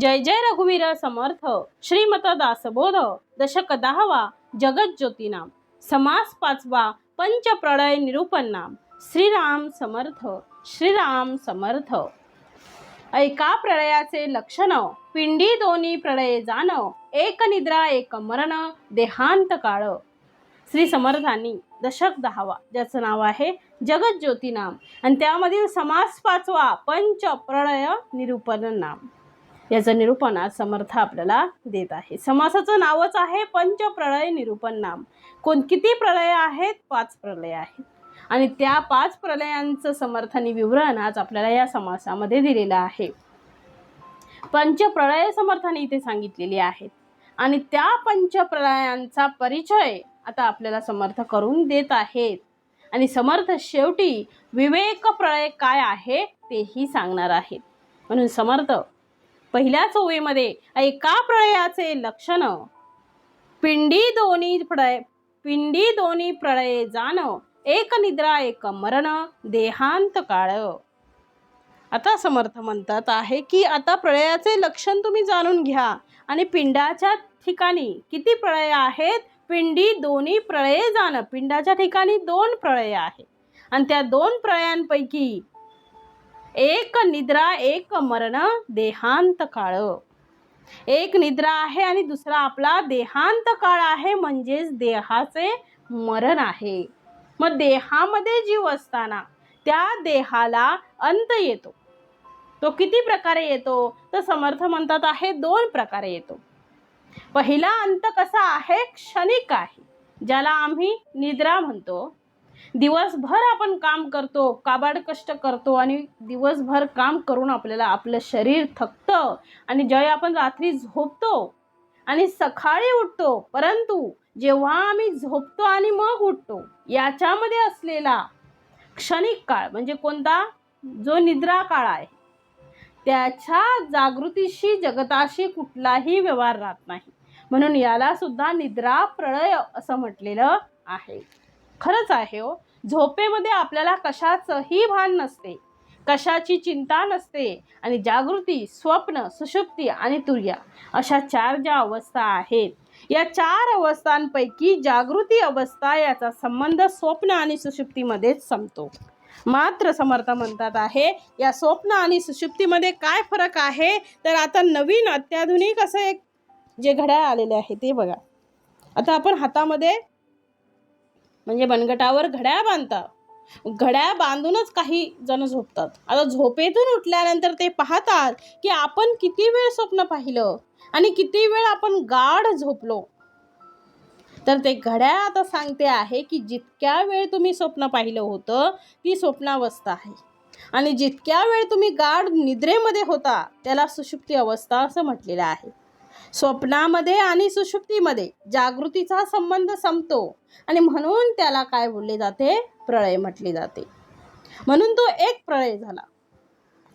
जय जय रघुवीर समर्थ श्रीमत दासबोध दशक 10वा जगज्योती नाम समास 5वा पंचप्रलय निरूपण नाम श्रीराम समर्थ श्रीराम समर्थ। ऐका प्रलयाचे लक्षण पिंडी दोन्ही प्रलये जाण एक निद्रा एक मरण देहांत काळ। श्री समर्थांनी दशक 10वा ज्याचं नाव आहे जगज्योती नाम आणि त्यामधील समास 5वा पंचप्रलय निरूपण नाम याचं निरूपण आज समर्थ आपल्याला देत आहे। समासाचं नावच आहे पंचप्रलय निरूपण नाम। किती प्रलय आहेत? 5 प्रलय आहेत आणि त्या 5 प्रलयांचं समर्थानी विवरण आज आपल्याला या समासामध्ये दिलेलं आहे। पंचप्रलय समर्थाने इथे सांगितलेली आहेत आणि त्या पंचप्रलयांचा परिचय आता आपल्याला समर्थ करून देत आहेत आणि समर्थ शेवटी विवेक प्रलय काय आहे तेही सांगणार आहेत। म्हणून समर्थ पहिल्याच ओळीमध्ये ऐका प्रलयाचे लक्षण पिंडी दोन्ही प्रलये जाण एक निद्रा एक मरण देहांत काळ। आता समर्थ म्हणतात आहे की आता प्रलयाचे लक्षण तुम्ही जाणून घ्या आणि पिंडाच्या ठिकाणी किती प्रलय आहेत? पिंडी दोन्ही प्रलये जाण। पिंडाच्या ठिकाणी 2 प्रलय आहेत आणि त्या 2 प्रलयांपैकी एक निद्रा एक मरण देहांत काळ। एक निद्रा आहे आणि दुसरा आपला देहांत काळ आहे म्हणजेच देहाचे मरण आहे। मग देहामध्ये जीव असताना त्या देहाला अंत येतो। तो किती प्रकारे येतो? तर समर्थ म्हणतात आहे 2 प्रकारे येतो। पहिला अंत कसा आहे? क्षणिक आहे, ज्याला आम्ही निद्रा म्हणतो। दिवसभर आपण काम करतो, काबाड कष्ट करतो आणि दिवसभर काम करून आपल्याला आपलं शरीर थकतं आणि ज्यावेळी आपण रात्री झोपतो आणि सकाळी उठतो, परंतु जेव्हा आम्ही झोपतो आणि मग उठतो याच्यामध्ये असलेला क्षणिक काळ म्हणजे कोणता? जो निद्रा काळ आहे, त्याच्या जागृतीशी जगताशी कुठलाही व्यवहार राहत नाही, म्हणून याला सुद्धा निद्रा प्रलय असं म्हटलेलं आहे। खरंच आहे हो, झोपेमध्ये आपल्याला कशाचंही भान नसते, कशाची चिंता नसते आणि जागृती, स्वप्न, सुषुप्ती आणि तुर्या अशा 4 ज्या अवस्था आहेत, या 4 अवस्थांपैकी जागृती अवस्था याचा संबंध स्वप्न आणि सुषुप्तीमध्येच संपतो। मात्र समर्थ म्हणतात आहे या स्वप्न आणि सुषुप्तीमध्ये काय फरक आहे? तर आता नवीन अत्याधुनिक असं एक जे घड्याळ आलेले आहे ते बघा। आता आपण हातामध्ये म्हणजे मनगटावर घड्याळ बांधतात, घड्याळ बांधूनच काही जण झोपतात। आता झोपेतून उठल्यानंतर ते पाहतात की आपण किती वेळ स्वप्न पाहिलं आणि किती वेळ आपण गाढ झोपलो। तर ते घड्याळ आता सांगते आहे की जितक्या वेळ तुम्ही स्वप्न पाहिलं होतं ती स्वप्नावस्था आहे आणि जितक्या वेळ तुम्ही गाढ निद्रेमध्ये होता त्याला सुषुप्ती अवस्था असं म्हटलेलं आहे। स्वप्नामध्ये आणि सुषुप्तीमध्ये जागृतीचा संबंध संपतो आणि म्हणून त्याला काय बोलले जाते? प्रलय म्हटले जाते। म्हणून तो एक प्रलय झाला।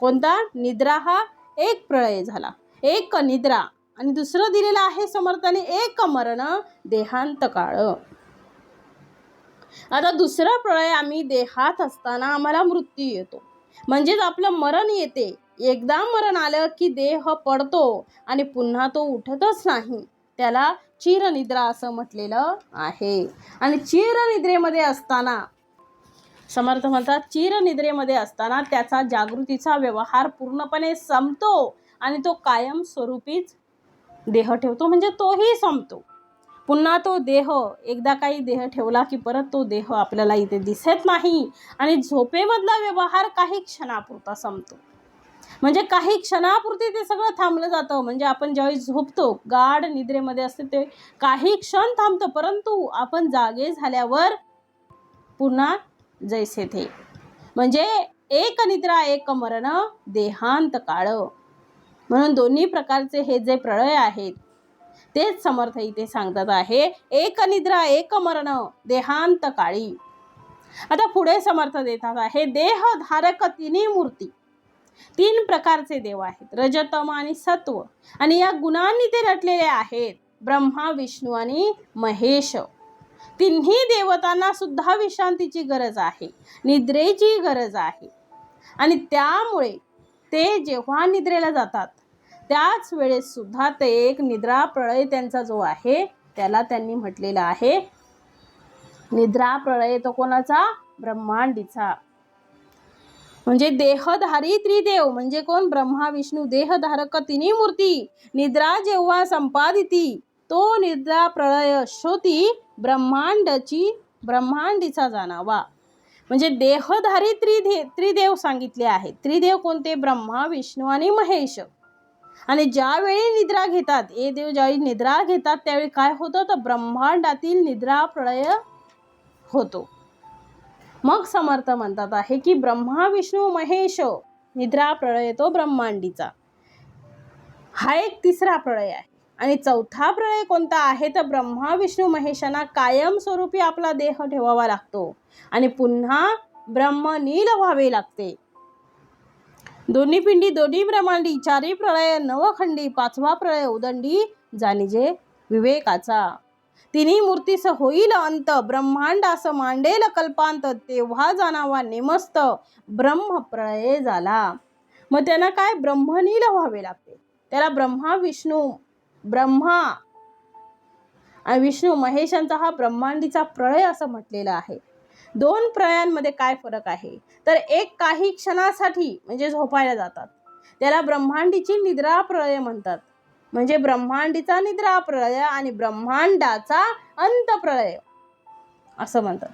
कोणता? निद्रा हा एक प्रलय झाला, एक निद्रा आणि दुसरं दिलेलं आहे समर्थाने एक मरण देहांत काळ। आता दुसरं प्रलय आम्ही देहात असताना आम्हाला मृत्यू येतो म्हणजेच आपलं मरण येते। एकदा मरण आलं की देह पडतो आणि पुन्हा तो उठतच नाही, त्याला चिरनिद्रा असं म्हटलेलं आहे। आणि चिरनिद्रेमध्ये असताना समर्थ म्हणतात चिरनिद्रेमध्ये असताना त्याचा जागृतीचा व्यवहार पूर्णपणे संपतो आणि तो कायम स्वरूपीच देह ठेवतो म्हणजे तोही संपतो। पुन्हा तो देह एकदा काही देह ठेवला की परत तो देह आपल्याला इथे दिसत नाही आणि झोपेमधला व्यवहार काही क्षणापुरता संपतो म्हणजे काही क्षणापुरती ते सगळं थांबलं जातं। म्हणजे आपण ज्यावेळी झोपतो गाढ निद्रेमध्ये असते ते काही क्षण थांबतं, परंतु आपण जागे झाल्यावर पुन्हा जैसे थे म्हणजे एक निद्रा एक मरण देहांत काळ। म्हणून दोन्ही प्रकारचे हे जे प्रलय आहेत तेच समर्थ इथे सांगतात आहे एक निद्रा एक मरण देहांत काळी। आता पुढे समर्थ देतात आहे देहधारक तिन्ही मूर्ती। 3 प्रकारचे देव आहेत, रजतम आणि सत्व, आणि या गुणांनी ते नटलेले आहेत, ब्रह्मा, विष्णू आणि महेश। तिन्ही देवतांना सुद्धा विश्रांतीची गरज आहे, निद्रेची गरज आहे आणि त्यामुळे ते जेव्हा निद्रेला जातात त्याच वेळेस सुद्धा ते एक निद्रा प्रळय त्यांचा जो आहे त्याला त्यांनी म्हटलेला आहे निद्रा प्रळय तो कोणाचा? ब्रह्मांडीचा. म्हणजे देहधारी त्रिदेव म्हणजे कोण? ब्रह्मा विष्णू देहधारक तिन्ही मूर्ती निद्रा जेव्हा संपादिती तो निद्रा प्रळय शोती ब्रह्मांडीचा जाणावा. म्हणजे देहधारी त्रिदेव सांगितले आहेत. त्रिदेव कोणते? ब्रह्मा विष्णू आणि महेश. आणि ज्यावेळी निद्रा घेतात हे देव ज्यावेळी निद्रा घेतात त्यावेळी काय होतं? तर ब्रह्मांडातील निद्रा प्रळय होतो. मग समर्थ म्हणतात आहे की ब्रह्मा विष्णू महेश निद्रा प्रळय तो ब्रह्मांडीचा. हा एक तिसरा प्रळय आहे. आणि चौथा प्रळय कोणता आहे? तर ब्रह्मा विष्णू महेशांना कायम स्वरूपी आपला देह ठेवावा लागतो आणि पुन्हा ब्रह्मनील व्हावे लागते. दोन्ही पिंडी दोन्ही ब्रह्मांडी चारी प्रळय नवखंडी पाचवा प्रळय उदंडी जाणीजे विवेकाचा. तिन्ही मूर्तीस होईल अंत ब्रह्मांडास मांडेल कल्पांत तेव्हा जाणावा नेमस्त ब्रह्मप्रळय झाला. मग त्यांना काय? ब्रह्मनील व्हावे लागते. त्याला ब्रह्मा आणि विष्णू महेशांचा हा ब्रह्मांडीचा प्रळय असं म्हटलेलं आहे. दोन प्रळयांमध्ये काय फरक आहे? तर एक काही क्षणासाठी म्हणजे झोपायला जातात त्याला ब्रह्मांडीची निद्रा प्रळय म्हणतात. म्हणजे ब्रह्मांडीचा निद्रा प्रळय आणि ब्रह्मांडाचा अंतप्रळय असं म्हणतात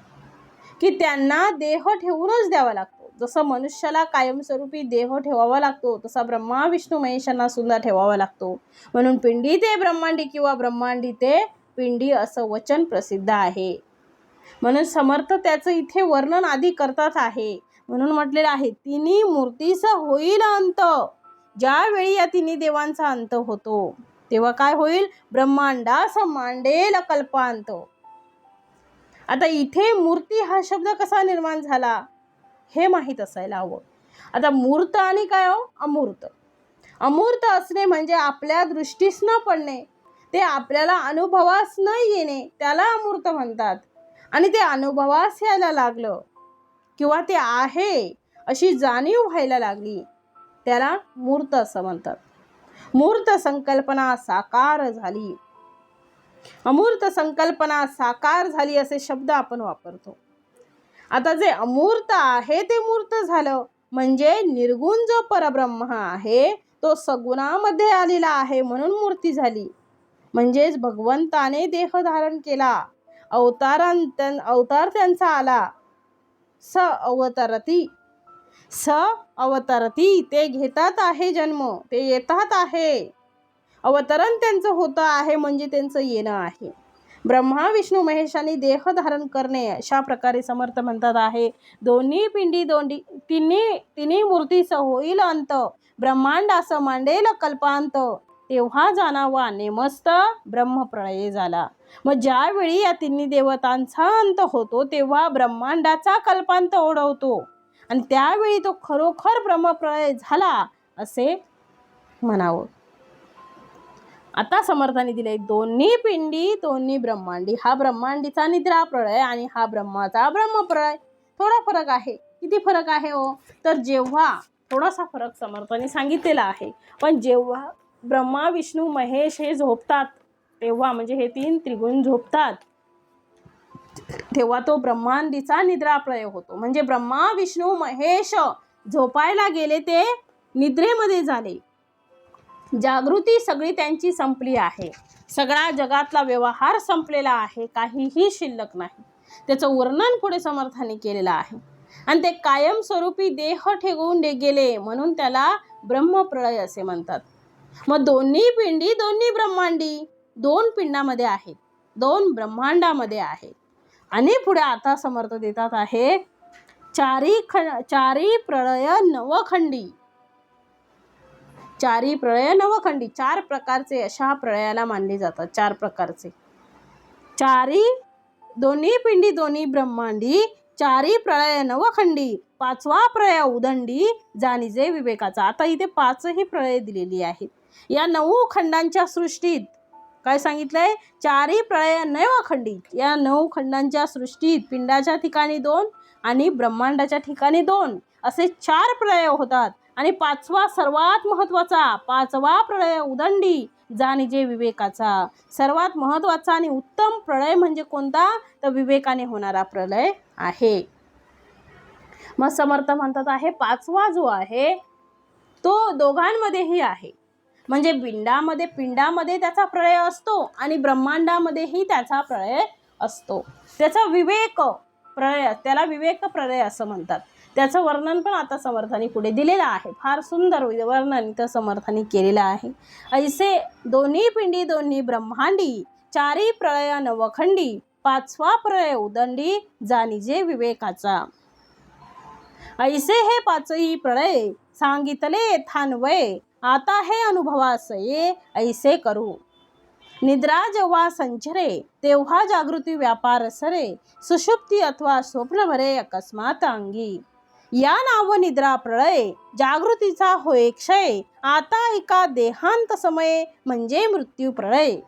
की त्यांना देह ठेवूनच द्यावा लागतो. जसं मनुष्याला कायमस्वरूपी देह ठेवावा लागतो तसा ब्रह्मा विष्णू महेशांना सुद्धा ठेवावा लागतो. म्हणून पिंडी ते ब्रह्मांडी किंवा ब्रह्मांडी ते पिंडी असं वचन प्रसिद्ध आहे. म्हणून समर्थ त्याचं इथे वर्णन आधी करतात आहे. म्हणून म्हटलेलं आहे तिन्ही मूर्तीस होईल अंत. ज्यावेळी या तिन्ही देवांचा अंत होतो तेव्हा काय होईल? ब्रह्मांडास मांडेल कल्पांत. आता इथे मूर्ती हा शब्द कसा निर्माण झाला हे माहीत असायला हवं. आता मूर्त आणि काय हो? अमूर्त. अमूर्त असणे म्हणजे आपल्या दृष्टीस न पडणे, ते आपल्याला अनुभवास न येणे त्याला अमूर्त म्हणतात. आणि ते अनुभवास यायला लागलं किंवा ते आहे अशी जाणीव व्हायला लागली त्याला मूर्त असं म्हणतात. मूर्त संकल्पना साकार झाली, अमूर्त संकल्पना साकार झाली असे शब्द आपण वापरतो. आता जे अमूर्त आहे ते मूर्त झालं म्हणजे निर्गुण जो परब्रह्म आहे तो सगुणामध्ये आलेला आहे म्हणून मूर्ती झाली. म्हणजेच भगवंताने देह धारण केला, अवतार त्यांचा आला. अवतरती ते घेतात आहे जन्म, ते येतात आहे. अवतरण त्यांचं होतं आहे म्हणजे त्यांचं येणं आहे. ब्रह्मा विष्णू महेशांनी देह धारण करणे अशा प्रकारे समर्थ म्हणतात आहे दोन्ही पिंडी तिन्ही मूर्तीस होईल अंत ब्रह्मांडास मांडेल कल्पांत तेव्हा जाणावा नेमस्त ब्रह्मप्रळय झाला. मग ज्यावेळी या तिन्ही देवतांचा अंत होतो तेव्हा ब्रह्मांडाचा कल्पांत ओढवतो आणि त्यावेळी तो खरोखर ब्रह्मप्रळय झाला असे म्हणावं. आता समर्थाने दिले दोन्ही पिंडी दोन्ही ब्रह्मांडी. हा ब्रह्मांडीचा निद्रा प्रळय आणि हा ब्रह्माचा ब्रह्मप्रळय. थोडा फरक आहे. किती फरक आहे हो? तर जेव्हा थोडासा फरक समर्थाने सांगितलेला आहे, पण जेव्हा ब्रह्मा विष्णू महेश हे झोपतात तेव्हा म्हणजे हे तीन त्रिगुण झोपतात तेव्हा तो ब्रह्मांडीचा निद्रा प्रळय होतो. म्हणजे ब्रह्मा विष्णू महेश झोपायला गेले ते निद्रेमध्ये झाले. जागृती सगळी त्यांची संपली आहे. सगळा जगातला व्यवहार संपलेला आहे, काहीही शिल्लक नाही. त्याचं वर्णन पुढे समर्थाने केलेलं आहे. आणि ते कायमस्वरूपी देह ठेवून गेले म्हणून त्याला ब्रह्मप्रळय असे म्हणतात. मग दोन्ही पिंडी दोन्ही ब्रह्मांडी दोन पिंडामध्ये आहेत, दोन ब्रह्मांडामध्ये आहेत. आणि पुढे आता समर्थ देतात आहे चारी प्रळय नवखंडी. चारी प्रळय नवखंडी चार प्रकारचे अशा प्रळयाला मानले जातात. चार प्रकारचे दोन्ही पिंडी दोन्ही ब्रह्मांडी चारी प्रळय नवखंडी पाचवा प्रळय उदंडी जाणीजे विवेकाचा. आता इथे पाचही प्रळय दिलेली आहेत. या 9 खंडांच्या सृष्टीत काय सांगितलंय? चारी प्रळय नवखंडी. या 9 खंडांच्या सृष्टीत पिंडाच्या ठिकाणी 2 आणि ब्रह्मांडाच्या ठिकाणी 2 असे 4 प्रळय होतात. आणि पाचवा सर्वात महत्वाचा, पाचवा प्रळय उदंडी जाणीजे विवेकाचा. सर्वात महत्वाचा आणि उत्तम प्रळय म्हणजे कोणता, तर विवेकाने होणारा प्रलय आहे. मग समर्थ म्हणतात आहे पाचवा जो आहे तो दोघांमध्येही आहे. म्हणजे पिंडामध्ये त्याचा प्रळय असतो आणि ब्रह्मांडामध्येही त्याचा प्रळय असतो. त्याचा विवेक प्रळय, त्याला विवेक प्रळय असं म्हणतात. त्याचं वर्णन पण आता समर्थांनी पुढे दिलेलं आहे. फार सुंदर वर्णन इथं समर्थांनी केलेलं आहे. ऐसे दोन्ही पिंडी दोन्ही ब्रह्मांडी, चारी प्रळय नवखंडी, पाचवा प्रळय उदंडी जाणीजे विवेकाचा. ऐसे हे पाचही प्रळय सांगितले थान्वये, आता हे अनुभवास ये ऐसे करू. निद्रा जेव्हा संचरे तेव्हा जागृती व्यापार सरे, सुषुप्ती अथवा स्वप्न भरे अकस्मात अंगी. या नाव निद्रा प्रळय जागृतीचा होय क्षय, आता एका देहांत समये म्हणजे मृत्यू प्रळय.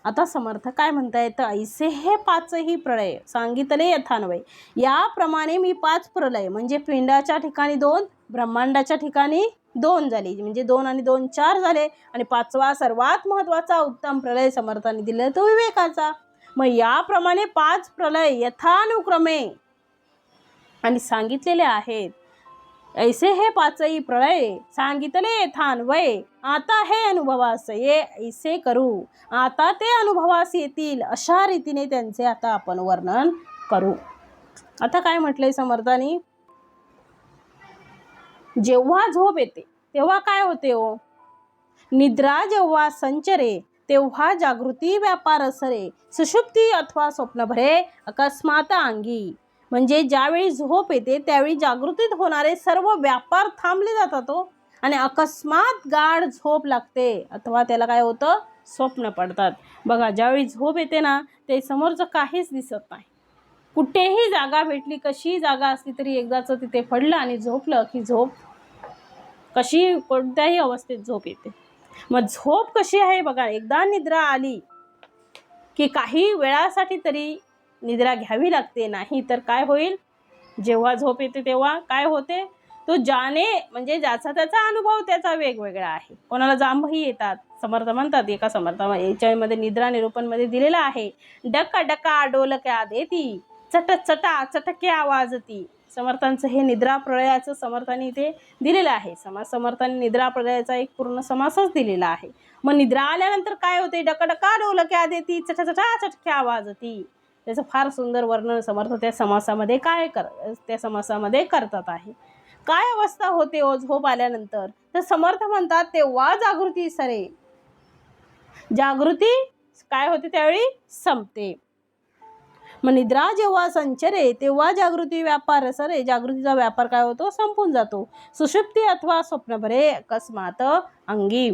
आता समर्थ काय म्हणतायत, ऐसे हे पाचही प्रळय सांगितले यथान्वय, याप्रमाणे मी पाच प्रलय म्हणजे पिंडाच्या ठिकाणी 2, ब्रह्मांडाच्या ठिकाणी 2 झाले, म्हणजे 2 आणि 2 4 झाले. आणि पाचवा सर्वात महत्वाचा उत्तम प्रलय समर्थांनी दिले तो विवेकाचा. मग याप्रमाणे 5 प्रलय यथानुक्रमे आणि सांगितलेले आहेत. ऐसे हे पाचही प्रळय सांगितले यथान्वये, आता हे अनुभवास ये ऐसे करू. आता ते अनुभवास येतील अशा रीतीने त्यांचे आता आपण वर्णन करू. आता काय म्हटलंय समर्थांनी, जेव्हा झोप येते तेव्हा काय होते हो, निद्रा जेव्हा संचरे तेव्हा जागृती व्यापार सरे, सुषुप्ती अथवा स्वप्न भरे अकस्मात अंगी. म्हणजे ज्यावेळी झोप येते त्यावेळी जागृतीत होणारे सर्व व्यापार थांबले जातात हो, आणि अकस्मात गाढ झोप लागते अथवा त्याला काय होतं, स्वप्न पडतात. बघा ज्यावेळी झोप येते ना ते समोरचं काहीच दिसत नाही. कुठेही जागा भेटली, कशी जागा असली तरी एकदाचं तिथे पडलं आणि झोपलं की झोप कशी कोणत्याही अवस्थेत झोप येते. मग झोप कशी आहे बघा, एकदा निद्रा आली की काही वेळासाठी तरी निद्रा घ्यावी लागते, नाही तर काय होईल, जेव्हा झोप येते तेव्हा काय होते, तो ज्याने म्हणजे ज्याचा त्याचा अनुभव त्याचा वेगवेगळा आहे. कोणाला जांभही येतात. समर्थ म्हणतात, एका समर्थामध्ये याच्यामध्ये निद्रा निरूपणमध्ये दिलेला आहे, डका डका डोलक्या देती, चट चटा चटके आवाजती. समर्थांचं हे निद्रा प्रळयाचं समर्थांनी इथे दिलेलं आहे. समर्थांनी निद्रा प्रळयाचा एक पूर्ण समासच दिलेला आहे. मग निद्रा आल्यानंतर काय होते, डका डोलक्या देती, चटा चटके आवाजती. त्याचं फार सुंदर वर्णन समर्थ त्या समासामध्ये करतात आहे. काय अवस्था होते हो झोप आल्यानंतर, तर समर्थ म्हणतात तेव्हा जागृती सरे, जागृती काय होते त्यावेळी संपते. मग निद्रा जेव्हा संचरे तेव्हा जागृती व्यापार सरे, जागृतीचा व्यापार काय होतो, संपून जातो. सुषुप्ती अथवा स्वप्न भरे अकस्मात अंगी.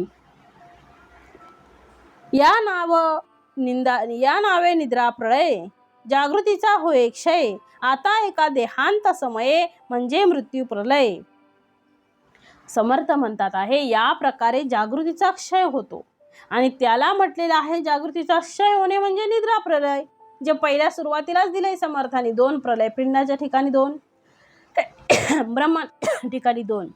या नावे निद्रा प्रळय जागृतीचा होय क्षय, आता एका देहांत समये म्हणजे मृत्यू प्रलय. समर्थ म्हणतात आहे या प्रकारे जागृतीचा क्षय होतो आणि त्याला म्हटलेलं आहे जागृतीचा क्षय होणे म्हणजे निद्रा प्रलय. जे पहिल्या सुरुवातीलाच दिलंय समर्थांनी, 2 प्रलय, पिंडाच्या ठिकाणी 2, ब्रह्मांड ठिकाणी 2.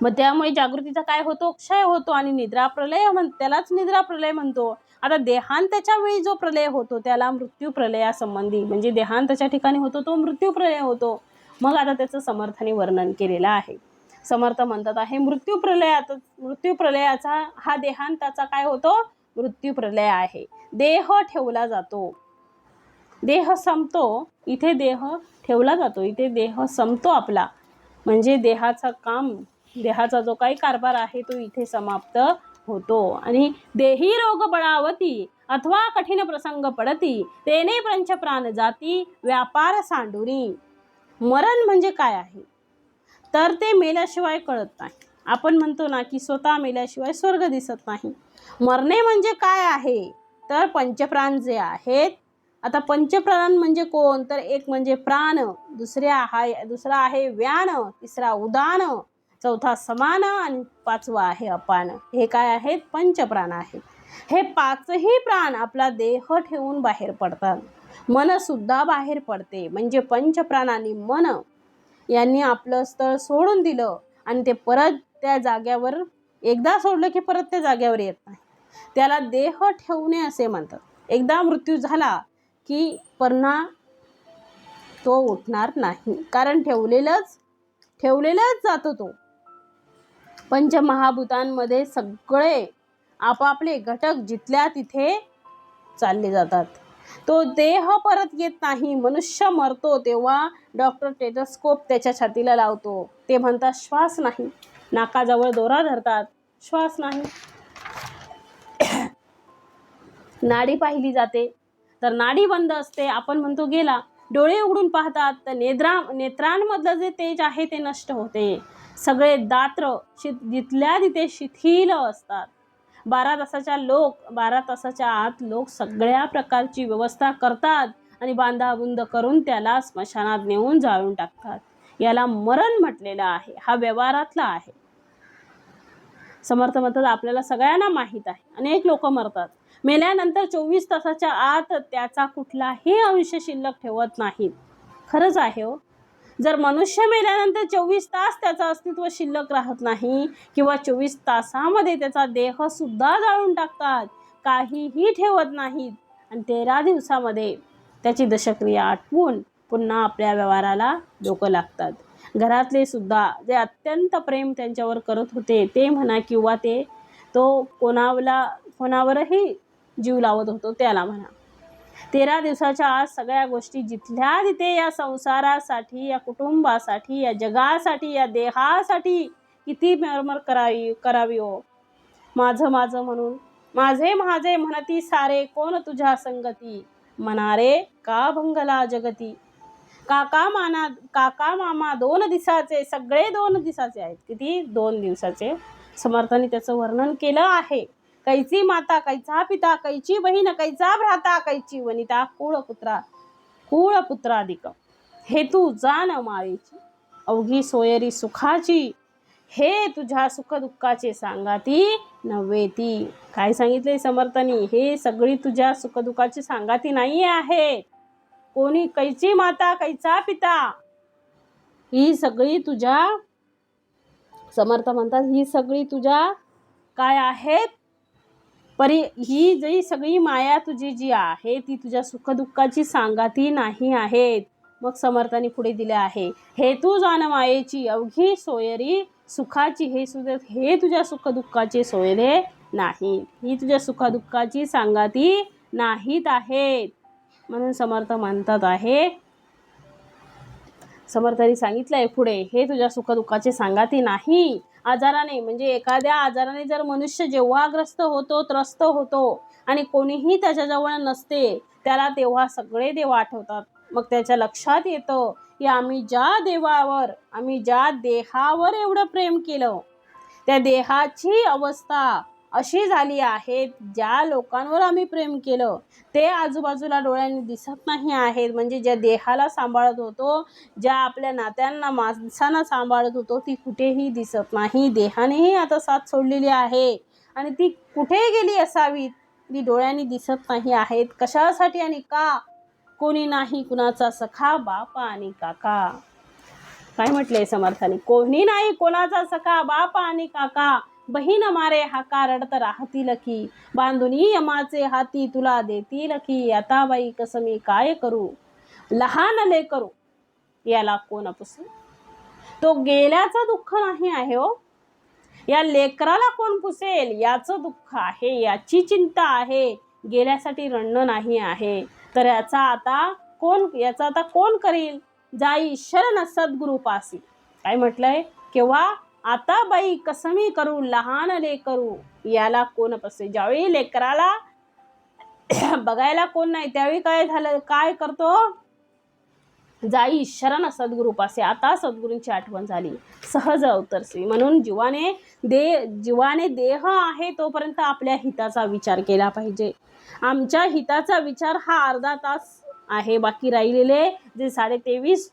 मग त्यामुळे जागृतीचा काय होतो, क्षय होतो आणि निद्रा प्रलय त्यालाच निद्रा प्रलय म्हणतो. आता देहांताच्या वेळी जो प्रलय होतो त्याला मृत्यू प्रलयासंबंधी म्हणजे देहांताच्या ठिकाणी होतो तो मृत्यू प्रलय होतो. मग आता त्याचं समर्थाने वर्णन केलेलं आहे. समर्थ म्हणतात आहे मृत्यू प्रलयाचा हा देहांताचा काय होतो, मृत्यू प्रलय आहे. देह ठेवला जातो, देह संपतो, इथे देह ठेवला जातो, इथे देह संपतो आपला, म्हणजे देहाचा जो काही कारभार आहे तो इथे समाप्त होतो. आणि देही रोग बळावती अथवा कठीण प्रसंग पडती, तेने पंच प्राण जाती व्यापार सांडुनी. मरण म्हणजे काय आहे, तर ते मेल्याशिवाय कळत नाही. आपण म्हणतो ना की स्वतः मेल्याशिवाय स्वर्ग दिसत नाही. मरणे म्हणजे काय आहे, तर पंचप्राण जे आहेत. आता पंचप्राण म्हणजे कोण, तर एक म्हणजे प्राण, दुसरा आहे व्यान, तिसरा उदान, चौथा समान आणि 5वा आहे अपान. हे काय आहेत, पंचप्राण आहेत. हे 5ही प्राण आपला देह ठेवून बाहेर पडतात. मन सुद्धा बाहेर पडते, म्हणजे पंचप्राण आणि मन यांनी आपलं स्थळ सोडून दिलं आणि ते परत त्या जाग्यावर एकदा सोडलं की परत त्या जाग्यावर येत नाही. त्याला देह ठेवणे असे म्हणतात. एकदा मृत्यू झाला की पुन्हा तो उठणार नाही, कारण ठेवलेलाच जातो तो. पंचमहाभूतांमध्ये सगळे आपापले घटक जिथल्या तिथे चालले जातात. तो देह परत येत नाही. मनुष्य मरतो तेव्हा डॉक्टर टेटस्कोप त्याच्या छातीला लावतो. ते म्हणतात श्वास नाही. नाकाजवळ दोरा धरतात, श्वास नाही. नाडी पाहिली जाते तर नाडी बंद असते, आपण म्हणतो गेला. डोळे उघडून पाहतात तर नेत्रांमधलं जे तेज आहे ते नष्ट होते. सगळे दात्र जिथल्या तिथे शिथिल असतात. 12 तासाच्या आत लोक सगळ्या प्रकारची व्यवस्था करतात आणि बांधाबुंद करून त्याला स्मशानात नेऊन जाळून टाकतात. याला मरण म्हटलेलं आहे. हा व्यवहारातला आहे. समर्थ म्हणतात आपल्याला सगळ्यांना माहीत आहे, अनेक लोक मरतात. मेल्यानंतर 24 तासाच्या आत त्याचा कुठलाही अंश शिल्लक ठेवत नाहीत. खरंच आहे हो. जर मनुष्य मेल्यानंतर 24 तास त्याचं अस्तित्व शिल्लक राहत नाही किंवा 24 तासामध्ये त्याचा देह सुद्धा जाळून टाकतात, काहीही ठेवत नाहीत आणि 13 दिवसामध्ये त्याची दशक्रिया आटवून पुन्हा आपल्या व्यवहाराला डोकं लागतात. घरातले सुद्धा जे अत्यंत प्रेम त्यांच्यावर करत होते ते म्हणा किंवा तो कोणावरही जीव लावत होतो त्याला म्हणा, 13 दिवसाच्या आत सगळ्या गोष्टी जिथल्या तिथे या संसारासाठी, या कुटुंबासाठी, या जगासाठी, या देहासाठी किती मरमर करावी हो. माझं म्हणून माझे म्हणती सारे, कोण तुझ्या संगती, मनारे का भंगला जगती. काका मामा 2 दिवसाचे, सगळे 2 दिवसाचे आहेत. किती? 2 दिवसाचे. समर्थांनी त्याचं वर्णन केलं आहे. कैची माता कैचा पिता, कैची बहीण कैचा भ्राता, कैची वनिता कुळपुत्राधिक. हे तू जाण मायेची अवघी सोयरी सुखाची, हे तुझ्या सुख दुःखाचे सांगाती नव्हे ती. काय सांगितले समर्थांनी? हे सगळी तुझ्या सुख दुःखाची सांगाती नाही आहे. कोणी कैची माता कैचा पिता, ही सगळी तुझ्या, समर्थ म्हणतात ही सगळी तुझ्या काय आहेत, ही जी सगळी माया तुझी जी आहे ती तुझ्या सुखदुःखाची सांगाती नाही आहेत. मग समर्थांनी पुढे दिले आहे, हे तू जाण मायेची अवघी सोयरी सुखाची, हे तुझ्या सुखदुःखाचे सोयरे नाही, ही तुझ्या सुखदुःखाची सांगाती नाहीत आहेत. म्हणून समर्थ म्हणतात आहे, समर्थांनी सांगितलंय पुढे, हे तुझ्या सुखदुःखाचे सांगाती नाही. आजाराने म्हणजे एखाद्या आजाराने जर मनुष्य जेव्हा त्रस्त होतो आणि कोणीही त्याच्याजवळ नसते, त्याला तेव्हा सगळे देव आठवतात. मग त्याच्या लक्षात येतं की आम्ही ज्या देहावर एवढं प्रेम केलं, त्या देहाची अवस्था अशी झाली आहे, ज्या लोकांवर आम्ही प्रेम केलं ते आजूबाजूला डोळ्यांनी दिसत नाही आहेत. म्हणजे ज्या देहाला सांभाळत होतो, ज्या आपल्या नात्यांना माणसांना सांभाळत होतो, ती कुठेही दिसत नाही. देहानेही आता साथ सोडलेली आहे आणि ती कुठे गेली असावी, ती डोळ्यांनी दिसत नाही आहेत. कशासाठी आणि का? कोणी नाही कुणाचा सखा, बापा आणि काका. काय म्हटलंय समर्थाने? कोणी नाही कोणाचा सखा, बापा आणि काका. बहीण मारे हाका रडत राहतील की, बांधुनी यमाचे हाती तुला देतील की. आता बाई कसं मी काय करू, लहान लेकरू याला कोण पुसे. तो गेल्याचं दुःख नाही आहे हो, या लेकराला कोण पुसेल याचं दुःख आहे, याची चिंता आहे. गेल्यासाठी रडणं नाही आहे. तर याचा आता कोण करील. जाई शरण सद्गुरु पासी. काय म्हटलंय? केव्हा? आता बाई कसमी करू, लहान लेकरू याला कोण पसे. ज्यावेळी लेकराला बघायला कोण नाही त्यावेळी काय करतो? जाई शरण सद्गुरु पासे. आता सद्गुरूंची आठवण झाली, सहज अवतरसी. म्हणून जीवाने देह आहे तोपर्यंत आपल्या हिताचा विचार केला पाहिजे. आमच्या हिताचा विचार हा अर्धा तास आहे, बाकी राहिलेले जे 23.5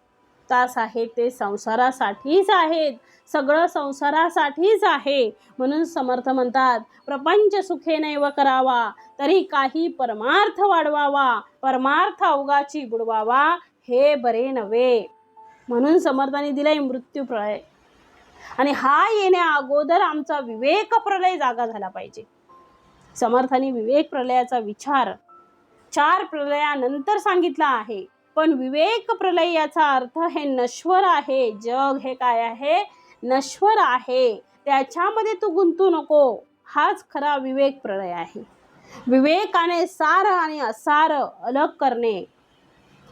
तास आहेत ते संसारासाठीच आहेत. सगळं संसारासाठीच आहे. म्हणून समर्थ म्हणतात, प्रपंच सुखे नैव करावा, तरी काही परमार्थ वाढवावा, परमार्थ अवघाची बुडवावा, हे बरे नव्हे. म्हणून समर्थांनी दिलंय मृत्यूप्रलय. आणि हा येण्या अगोदर आमचा विवेक प्रलय जागा झाला पाहिजे. समर्थांनी विवेक प्रलयाचा विचार 4 प्रलयानंतर सांगितला आहे. पण विवेक प्रलय याचा अर्थ हे नश्वर आहे. जग हे काय आहे? नश्वर आहे. त्याच्यामध्ये तू गुंतू नको. हाच खरा विवेक प्रलय आहे. विवेकाने सार आणि असार अलग करणे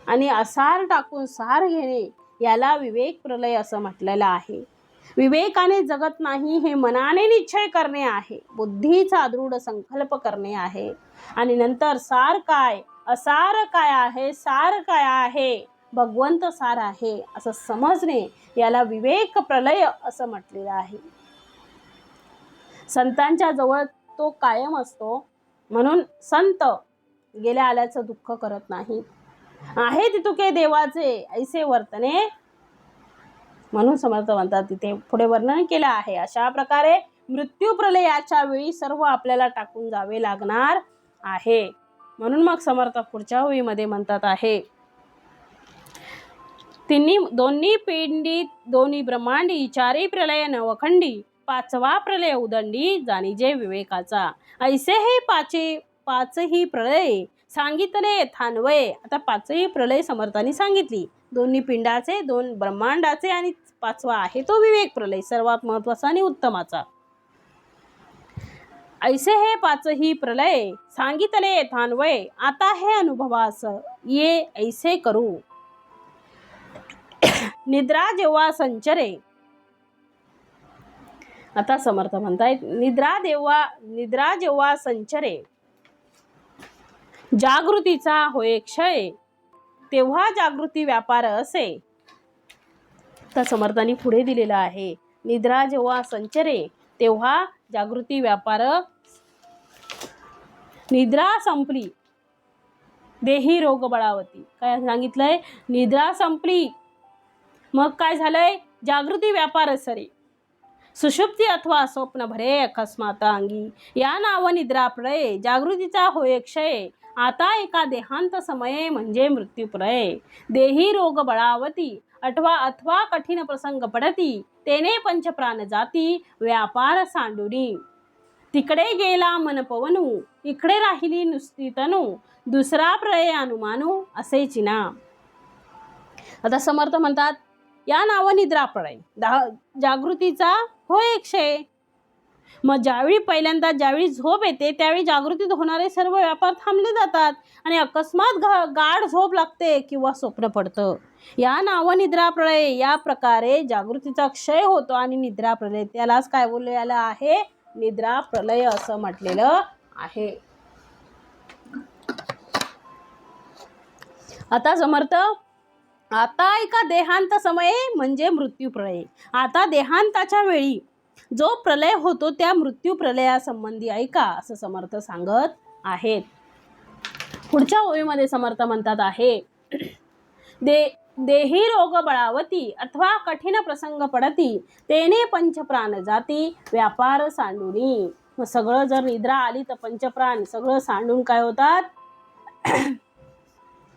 आणि असार टाकून सार घेणे याला विवेक प्रलय असं म्हटलेलं आहे. विवेकाने जगत नाही हे मनाने निश्चय करणे आहे. बुद्धीचा दृढ संकल्प करणे आहे. आणि नंतर सार काय, असार काय आहे, सार काय आहे, भगवंत सार आहे असं समजणे याला विवेक प्रलय असं म्हटलेलं आहे. संतांच्या जवळ तो कायम असतो. म्हणून संत गेल्या आल्याचं दुःख करत नाही. आहे तितुके देवाचे ऐसे वर्तने, म्हणून समर्थ म्हणतात तिथे पुढे वर्णन केलं आहे. अशा प्रकारे मृत्यू प्रलयाच्या वेळी सर्व आपल्याला टाकून जावे लागणार आहे. म्हणून मग समर्थ पुढच्या ओळीमध्ये म्हणतात आहे, तिन्ही दोन्ही पिंडी दोन्ही ब्रह्मांडी, चारी प्रलय नवखंडी, पाचवा प्रलय उदंडी, जाणीजे विवेकाचा. ऐसे हे पाचही प्रलय सांगितले थानवय. आता पाचही प्रलय समर्थांनी सांगितली. दोन्ही पिंडाचे, 2 ब्रह्मांडाचे आणि 5वा आहे तो विवेक प्रलय, सर्वात महत्वाचा आणि उत्तमाचा. ऐसे हे 5ही प्रलय सांगितले थानवय. आता हे अनुभवास ये ऐसे करू. निद्रा जेव्हा संचरे. आता समर्थ म्हणतायत निद्रा जेव्हा संचरे, जागृतीचा होय क्षय, तेव्हा जागृती व्यापार असे. तर समर्थांनी पुढे दिलेला आहे, निद्रा जेव्हा संचरे तेव्हा जागृती व्यापार. निद्रा संपली देही रोग बळावती. काय सांगितलंय? निद्रा संपली मग काय झालंय? जागृती व्यापार सरे. सुषुप्ती अथवा स्वप्न भरे अकस्मात अंगी, या नाव निद्रा प्रलय, जागृतीचा होय क्षय, आता एका देहांत समये म्हणजे मृत्यू प्रलय. देही रोग बळावती अथवा कठीण प्रसंग पडती, तेने पंचप्राण जाती व्यापार सांडुनी. तिकडे गेला मन पवनू, इकडे राहिली नुसती तनू, दुसरा प्रलय अनुमानू असे चिना. आता समर्थ म्हणतात या नाव निद्रा प्रलय, जागृतीचा होय क्षय. मग ज्यावेळी पहिल्यांदा ज्यावेळी झोप येते त्यावेळी जागृतीत होणारे सर्व व्यापार थांबले जातात आणि अकस्मात गाढ झोप लागते किंवा स्वप्न पडतं. या नाव निद्रा प्रलय. या प्रकारे जागृतीचा क्षय होतो आणि निद्रा प्रलय, त्यालाच काय बोललेलं आहे? निद्रा प्रलय असं म्हटलेलं आहे. आता समर्थ, आता एका देहांत समये म्हणजे मृत्यू प्रलय. आता देहांताच्या वेळी जो प्रलय होतो त्या मृत्यू प्रलयासंबंधी ऐका असं समर्थ सांगत आहेत. पुढच्या ओळीमध्ये समर्थ म्हणतात आहे, देही रोग बळावती अथवा कठीण प्रसंग पडती, तेने पंचप्राण जाती व्यापार सांडुनी. मग सगळं जर निद्रा आली तर पंचप्राण सगळं सांडून काय होतात?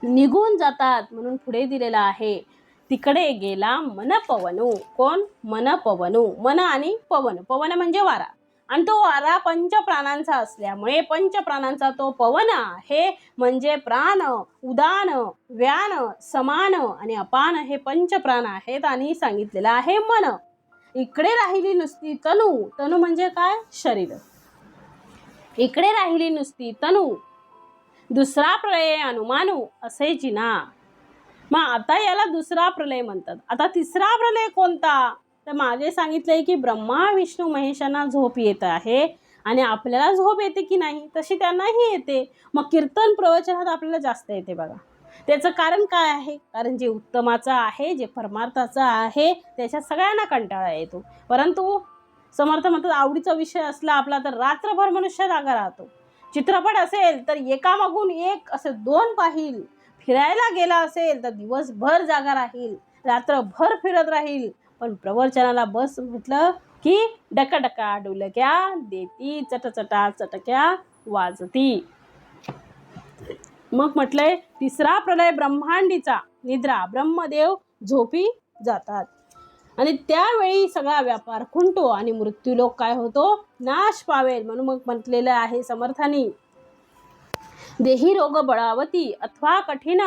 निघून जातात. म्हणून पुढे दिलेला आहे, तिकडे गेला मन पवनू. कोण? मन पवनू. मन आणि पवन. पवन म्हणजे वारा, आणि तो वारा पंचप्राणांचा असल्यामुळे पंचप्राणांचा तो पवन आहे. म्हणजे प्राण, उदान, व्यान, समान आणि अपान हे पंचप्राण आहेत. आणि सांगितलेलं आहे मन. इकडे राहिली नुसती तनू. तनू म्हणजे काय? शरीर. इकडे राहिली नुसती तनू, दुसरा प्रलय अनुमानू असे चिना. मग आता याला दुसरा प्रलय म्हणतात. आता तिसरा प्रलय कोणता? तर मागे सांगितलंय की ब्रह्मा विष्णू महेशांना झोप येत आहे आणि आपल्याला झोप येते की नाही? तशी त्यांनाही येते. मग कीर्तन प्रवचनात आपल्याला जास्त येते बघा. त्याचं कारण काय आहे? कारण जे उत्तमाचं आहे, जे परमार्थाचं आहे, त्याच्यात सगळ्यांना कंटाळा येतो. परंतु समर्थ म्हणतात आवडीचा विषय असला आपला तर रात्रभर मनुष्य जागा राहतो. चित्रपट असेल तर एकामागून एक असे 2 पाहिल. फिरायला गेला असेल तर दिवसभर जागा राहील, रात्रभर फिरत राहील. पण प्रवचनाला बस म्हटलं की डकाडका डुलक्या देती, चटचटा चटक्या वाजती. मग म्हटलंय तिसरा प्रलय ब्रह्मांडीचा. निद्रा, ब्रह्मदेव झोपी जातात. आणि त्यावेळी सगळा व्यापार खुंटो आणि मृत्यूलोक काय होतो, नाश पावेल. म्हणून मग म्हटलेलं आहे समर्थांनी, देही रोग बळावती अथवा कठीण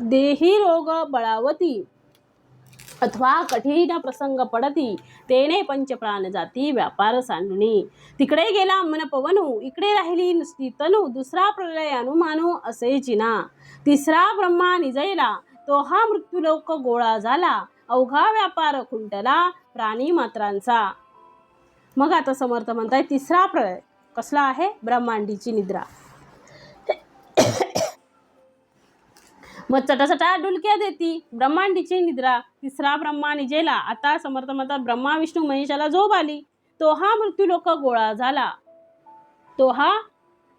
देही रोग बळावती अथवा कठीण प्रसंग पडती, तेने पंचप्राण जाती व्यापार सांडणी. तिकडे गेला मन पवनू, इकडे राहिली नुसती तनू, दुसरा प्रलय अनुमानू असे चिना. तिसरा ब्रह्मा निजैला, तो हा मृत्यूलोक गोळा झाला, अवघा व्यापार खुंटला प्राणी मात्रांचा. मग आता समर्थ म्हणताय तिसरा प्रलय कसला आहे, ब्रह्मांडीची निद्रा. मग चटाचटा डुलक्या देती ब्रह्मांडीची निद्रा. तिसरा ब्रह्मा निजेला. आता समर्थ म्हणतात ब्रह्मा विष्णू महेशाला झोप आली, तो हा मृत्यूलोक गोळा झाला, तो हा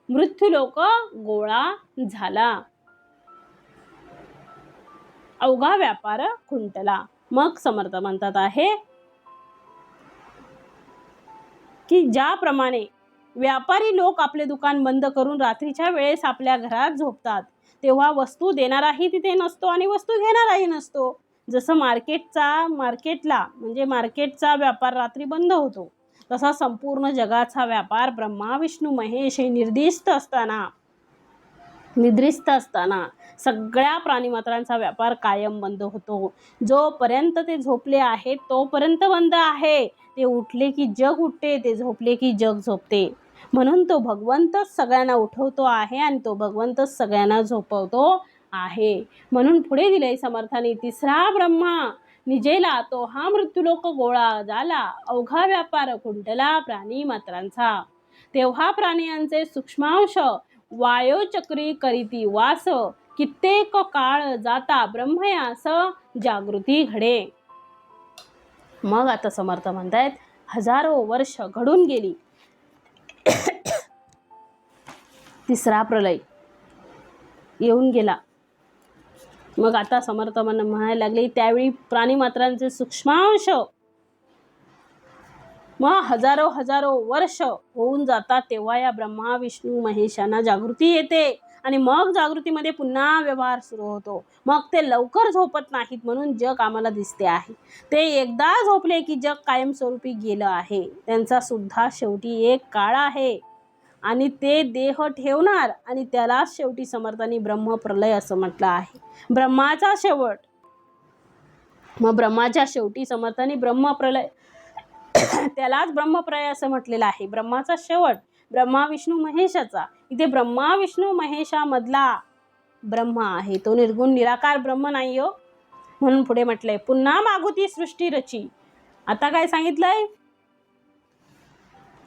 मृत्यूलोक गोळा झाला, अवघा व्यापार खुंटला. मग समर्थ म्हणतात आहे की ज्याप्रमाणे व्यापारी लोक आपले दुकान बंद करून रात्रीच्या वेळेस आपल्या घरात झोपतात, तेव्हा वस्तू देणाराही तिथे नसतो आणि वस्तू घेणाराही नसतो. जसं मार्केटचा व्यापार रात्री बंद होतो, तसा संपूर्ण जगाचा व्यापार ब्रह्मा विष्णू महेश हे निद्रिस्त असताना सगळ्या प्राणीमात्रांचा व्यापार कायम बंद होतो. जोपर्यंत ते झोपले आहेत तोपर्यंत बंद आहे. ते उठले की जग उठते, ते झोपले की जग झोपते. म्हणून तो भगवंतच सगळ्यांना उठवतो आहे आणि तो भगवंतच सगळ्यांना झोपवतो आहे. म्हणून पुढे दिले समर्थांनी, तिसरा ब्रह्मा निजेला, तो हा मृत्यूलोक गोळा झाला, अवघा व्यापार खुंटला प्राणी मात्रांचा. तेव्हा प्राण्यांचे सूक्ष्मांश वायोचक्री करीती वास, कित्येक काळ जाता ब्रह्मयास जागृती घडे. मग आता समर्थ म्हणतायत हजारो वर्ष घडून गेली, तिसरा प्रलय येऊन गेला. मग आता समर्थ म्हणायला लागले त्यावेळी प्राणीमात्रांचे सूक्ष्मांश मग हजारो वर्ष होऊन जातात, तेव्हा या ब्रह्मा विष्णू महेशांना जागृती येते आणि मग जागृतीमध्ये पुन्हा व्यवहार सुरू होतो. मग ते लवकर झोपत नाहीत म्हणून जग आम्हाला दिसते आहे. ते एकदा झोपले की जग कायमस्वरूपी गेलं आहे. त्यांचा सुद्धा शेवटी एक काळ आहे आणि ते देह ठेवणार आणि त्याला शेवटी समर्थांनी ब्रह्मप्रलय असं म्हटलं आहे. ब्रह्माचा शेवट. मग ब्रह्माच्या शेवटी समर्थांनी ब्रह्मप्रलय त्यालाच ब्रह्मप्रलय असं म्हटलेलं आहे. ब्रह्माचा शेवट ब्रह्मा विष्णू महेशाचा. इथे ब्रह्मा विष्णू महेशामधला ब्रह्म आहे, तो निर्गुण निराकार ब्रह्म नाही हो. म्हणून पुढे म्हटलंय पुन्हा मागुती सृष्टी रची. आता काय सांगितलंय,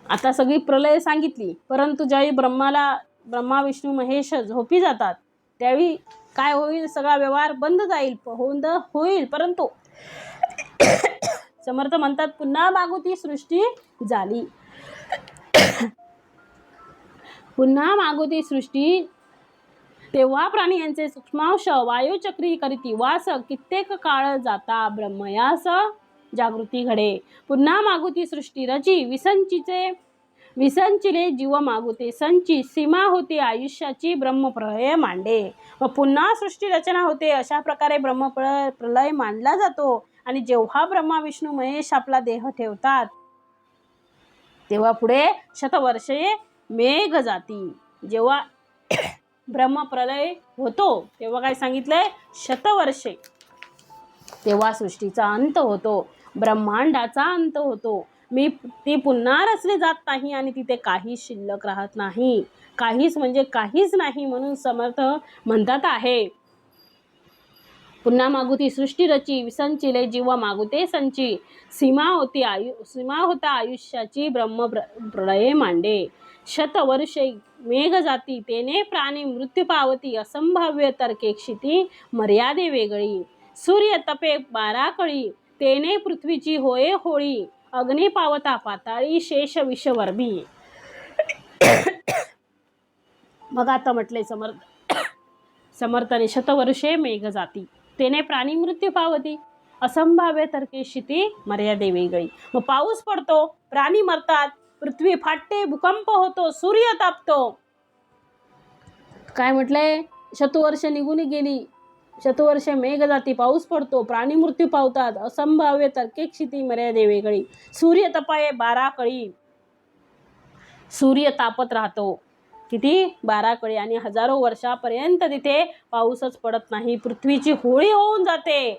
आता सगळी प्रलय सांगितली, परंतु ज्यावेळी ब्रह्मा विष्णू महेश झोपी जातात त्यावेळी काय होईल, सगळा व्यवहार बंद होईल. परंतु समर्थ म्हणतात पुन्हा मागुती सृष्टी झाली. पुन्हा मागुती सृष्टी, तेव्हा प्राणी यांचे सूक्ष्मांश वायुचक्री करीती वास, कित्येक काळ जाता ब्रह्मयास जागृती घडे. पुन्हा मागुती सृष्टी रची, विसंचिले जीव मागुते संची, सीमा होती आयुष्याची ब्रह्मप्रलय मांडे. व पुन्हा सृष्टी रचना होते. अशा प्रकारे ब्रह्मप्रलय मांडला जातो. आणि जेव्हा ब्रह्मा विष्णू महेश आपला देह ठेवतात तेव्हा पुढे शतवर्षे मेघ जाती. जेव्हा ब्रह्मप्रलय होतो तेव्हा काय सांगितलंय, शतवर्षे, तेव्हा सृष्टीचा अंत होतो, ब्रह्मांडाचा अंत होतो. ती पुन्हा रचली जात नाही आणि तिथे काही शिल्लक राहत नाही. काहीच म्हणजे काहीच नाही. म्हणून समर्थ म्हणतात आहे पुन्हा मागुती सृष्टी रची, विसंचिले जीव मागुते संची, सीमा होता आयुष्याची ब्रह्मप्रलय मांडे. शतवर्षे मेघ जाती, तेने प्राणी मृत्यू पावती, असंभाव्य तर्केक्षिती मर्यादे वेगळी. सूर्य तपे 12 कळी, तेने पृथ्वीची होये होळी, अग्नी पावता पाताळी शेष विषवर्भी. मग आता म्हटले समर्थाने शतवर्षे मेघ जाती, तेने प्राणी मृत्यू पावती, असंभाव्य तर्केक्षिती मर्यादे वेगळी. मग पाऊस पडतो, प्राणी मरतात, पृथ्वी फाटते, भूकंप होतो, सूर्य तापतो. काय म्हटलंय, शतवर्ष निघून गेली, शतवर्षे मेघ जाती, पाऊस पडतो, प्राणी मृत्यू पावतात, असंभाव्य तर्केक्षिती मर्यादे वेगळी, सूर्य तपाये 12 कळी, सूर्य तापत राहतो किती 12 कळी, आणि हजारो वर्षापर्यंत तिथे पाऊसच पडत नाही, पृथ्वीची होळी होऊन जाते.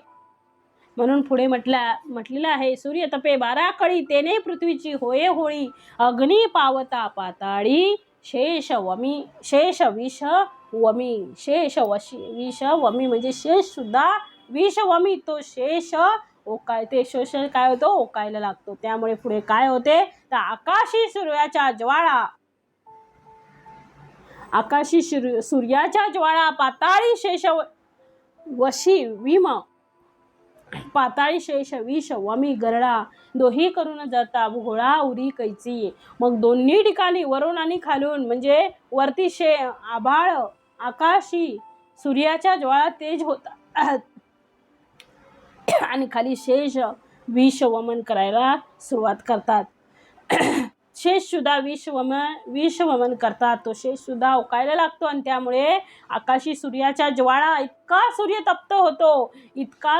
म्हणून पुढे म्हटलेलं आहे, सूर्य तपे 12 कळी, तेने पृथ्वीची होये होळी, अग्नी पावता पाताळी, शेष विष वमी, विष वमी म्हणजे शेष सुद्धा विष वमी, तो शेष ते शेष काय होतो, ओकायला लागतो. त्यामुळे पुढे काय होते, तर आकाशी सूर्याच्या ज्वाळा, पाताळी शेष वशी विम, पाताळी शेष विष वमी गरडा, दोही करून जाता भोळा उरी कैची. मग दोन्ही ठिकाणी वरून आणि खालून, म्हणजे वरती आभाळ आकाशी सूर्याच्या ज्वाळा तेज होतात आणि खाली शेष विष वमन करायला सुरुवात करतात. शेष सुद्धा विष वमन करतात, तो शेष सुद्धा ओकायला लागतो. आणि त्यामुळे आकाशी सूर्याच्या ज्वाळा, इतका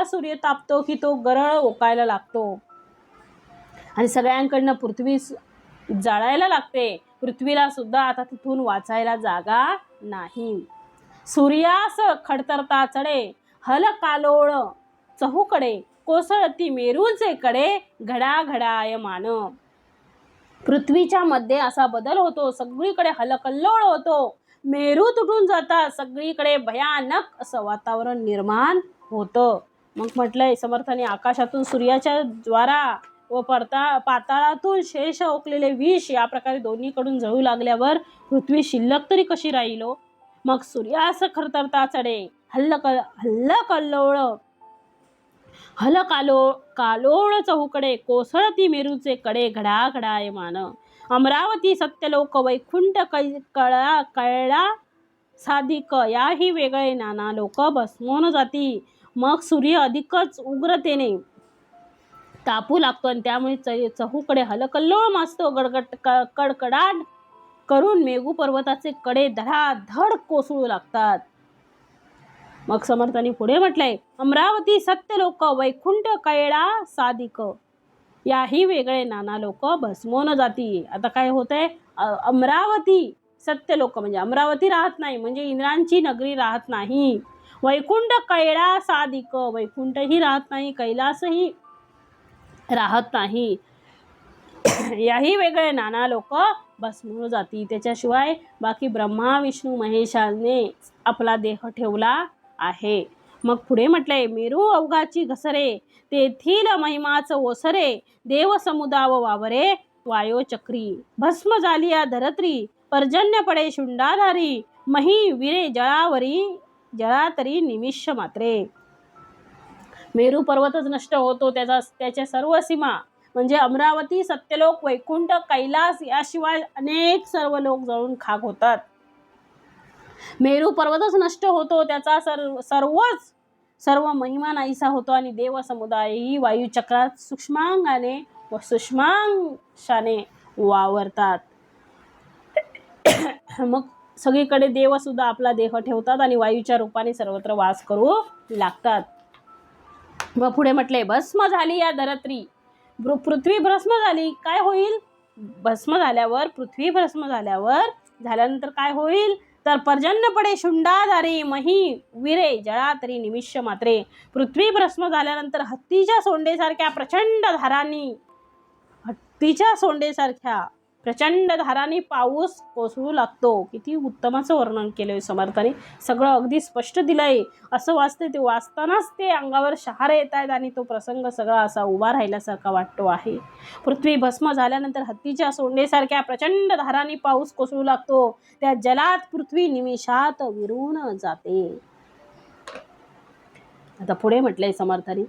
सूर्य तापतो की तो गरळ ओकायला लागतो आणि सगळ्यांकडनं पृथ्वी जाळायला लागते. पृथ्वीला सुद्धा आता तिथून वाचायला जागा नाही. सूर्यास खडतरता चढे, हल कालोळ चहूकडे, कोसळती मेरूचे कडे, घडाघडायमान. पृथ्वीच्या मध्ये असा बदल होतो, सगळीकडे हलकल्लोळ होतो, मेरू तुटून जातात, सगळीकडे भयानक असं वातावरण निर्माण होतं. मग म्हटलंय समर्थाने, आकाशातून सूर्याच्या ज्वारा व पाताळातून शेष ओकलेले विष या प्रकारे दोन्हीकडून जळू लागल्यावर पृथ्वी शिल्लक तरी कशी राहील. मग सूर्यास खरतरता चढे, कालोळ चहूकडे, कोसळती मेरूचे कडे, घडाघडायमान. अमरावती सत्यलोक वैकुंठ कळला साधिक, याही वेगळे नाना लोक भस्मोन जाती. मग सूर्य अधिकच उग्रतेने तापू लागतो आणि त्यामुळे चहूकडे हलकल्लोळ माजतो. कडकडाट करून मेघू पर्वताचे कडे धडाधड कोसळू लागतात. मग समर्थांनी पुढे म्हटलंय, अमरावती सत्यलोक वैकुंठ कैळा साधिक, याही वेगळे नाना लोक भस्मोन जाती. आता काय होतंय, अमरावती सत्यलोक म्हणजे अमरावती राहत नाही, म्हणजे इंद्रांची नगरी राहत नाही. वैकुंठ कैळा साधिक, वैकुंठही राहत नाही, कैलासही राहत नाही. याही वेगळे नाना लोक भस्मोन जाती. त्याच्याशिवाय बाकी ब्रह्मा विष्णू महेशाने आपला देह ठेवला आहे. मग पुढे म्हटलंय, मेरू अवघाची घसरे, तेथील महिमाच ओसरे, देव समुदाव वावरे वायोचक्री. भस्म झाली या धरत्री, पर्जन्य पडे शुंडाधारी, मही विरे जळा तरी निमिष मात्रे. मेरू पर्वतच नष्ट होतो, त्याच्या सर्व सीमा म्हणजे अमरावती सत्यलोक वैकुंठ कैलास याशिवाय अनेक सर्व लोक जळून खाक होतात. मेरू पर्वतच नष्ट होतो, त्याचा सर्व महिमा नाहीसा होतो आणि देव समुदायही वायुचक्रात सूक्ष्मांगाने व सूक्ष्मांशाने वावरतात. मग सगळीकडे देव सुद्धा आपला देह ठेवतात आणि वायूच्या रूपाने सर्वत्र वास करू लागतात. मग पुढे म्हटले, भस्म झाली या धरत्री, पृथ्वी भस्म झाली, काय होईल, भस्म झाल्यावर पृथ्वी भस्म झाल्यानंतर काय होईल, तर पर्जन्य पडे शुंडाधारी, मही विरे जळा तरी निमिष मात्रे. पृथ्वी भस्म झाल्यानंतर हत्तीच्या सोंडेसारख्या प्रचंड धारांनी पाऊस कोसळू लागतो. किती उत्तमाचं वर्णन केलंय समर्थाने, सगळं अगदी स्पष्ट दिलंय. असं वाचते, ते वाचतानाच ते अंगावर शहारे येत आहेत आणि तो प्रसंग सगळा असा उभा राहिल्यासारखा वाटतो आहे. पृथ्वी भस्म झाल्यानंतर हत्तीच्या सोंडेसारख्या प्रचंड धारांनी पाऊस कोसळू लागतो. त्या जलात पृथ्वी निमिषात विरून जाते. आता पुढे म्हटलंय समर्थाने,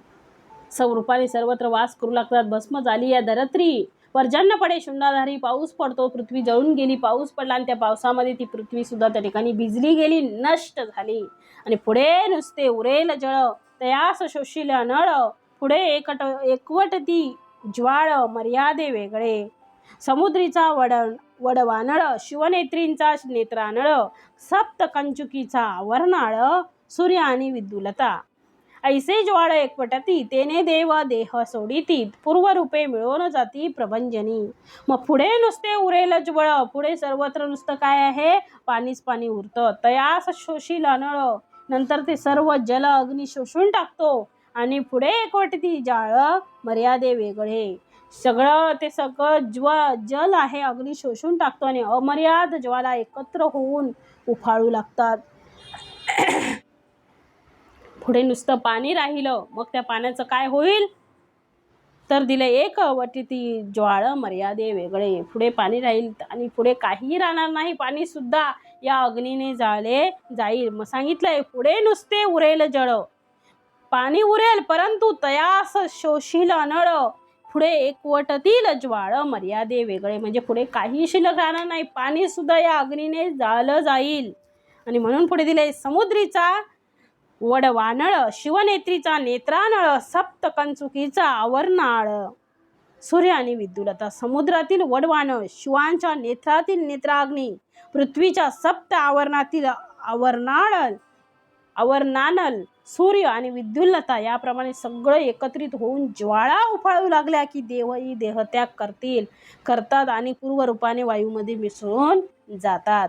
स्वरूपाने सर्वत्र वास करू लागतात. भस्म झाली या धरत्री, पर्जन्य पडे शुंडाधारी, पाऊस पडतो, पृथ्वी जळून गेली. पाऊस पडला आणि त्या पावसामध्ये ती पृथ्वी सुद्धा त्या ठिकाणी भिजली गेली, नष्ट झाली. आणि पुढे नुसते उरेल जळ, तयास शोषिल नळ, पुढे एकवट ती ज्वाळ, मर्यादे वेगळे. समुद्रीचा वडवानळ, शिवनेत्रींचा नेत्रानळ, सप्त कंचुकीचा वर्णाळ, सूर्य आणि विद्युलता. ऐसे ज्वाळ एकवटती तेने देव देह सोडिती पूर्वरूपे मिळवून जाती प्रभंजनी. मग पुढे नुसते उरेल ज्वळ, पुढे सर्वत्र नुसतं काय आहे, पाणीच पाणी उरतं. तयास शोषील अनळ, नंतर ते सर्व जल अग्नी शोषून टाकतो आणि पुढे एकवटती जाळ मर्यादे वेगळे. सगळं जल आहे अग्नी शोषून टाकतो आणि अमर्याद ज्वाला एकत्र होऊन उफाळू लागतात. पुढे नुसतं पाणी राहिलं, मग त्या पाण्याचं काय होईल, तर दिले एक वटती ज्वाळ मर्यादे वेगळे. पुढे पाणी राहील आणि पुढे काहीही राहणार नाही, पाणी सुद्धा या अग्नीने जाळले जाईल. मग सांगितलंय पुढे नुसते उरेल जळ, पाणी उरेल परंतु तयास शोषील अनळ, पुढे एकवटतील ज्वाळ मर्यादे वेगळे. म्हणजे पुढे काही शिल्लक राहणार नाही, पाणी सुद्धा या अग्नीने जाळलं जाईल. आणि म्हणून पुढे दिले समुद्रीचा वडवानळ, शिवनेत्रीचा नेत्रानळ, सप्तकंचुकीचा आवर्नाळ. सूर्य आणि विद्युलता. समुद्रातील वडवानळ, शिवांच्या नेत्रातील नेत्राग्नी, पृथ्वीच्या सप्त आवरणातील आवर्नानल, सूर्य आणि विद्युलता याप्रमाणे सगळं एकत्रित होऊन ज्वाळा उफाळू लागल्या की देवही देहत्याग करतात आणि पूर्वरूपाने वायूमध्ये मिसळून जातात.